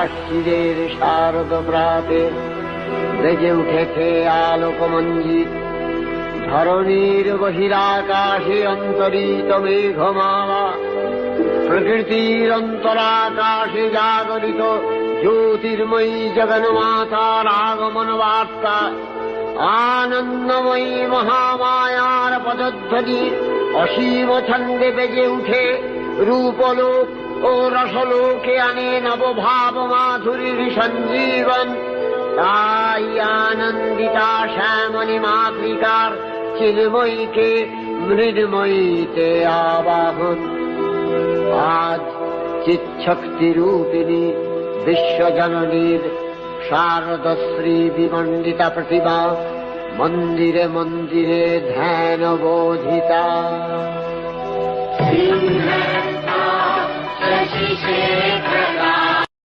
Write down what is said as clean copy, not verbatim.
আশ্চিরের শারদ প্রাতে বেজে উঠেছে আলোকমঞ্জিত। ধরণীর বহিরাকাশে অন্তরিত মেঘমালা, প্রকৃতির অন্তরাকাশে জাগরিত জ্যোতির্ময়ী জগন্মাতার আগমন বার্তা। আনন্দময়ী মহামায়ার পদধ্বনি অসীম ছন্দে বেজে উঠে রূপলোক ও রসলোকে আনে নবভাব মাধুরীর সঞ্জীবন। তাই আনন্দিতা শ্যামণী মাতৃকার চিন্ময়ীকে মৃন্ময়ীতে আবাহন। আজ চিৎশক্তি রূপিণী বিশ্বজননীর শারদশ্রী বিমণ্ডিতা প্রতিমা মন্দিরে মন্দিরে ধ্যান বোধিতা। शशिशेखर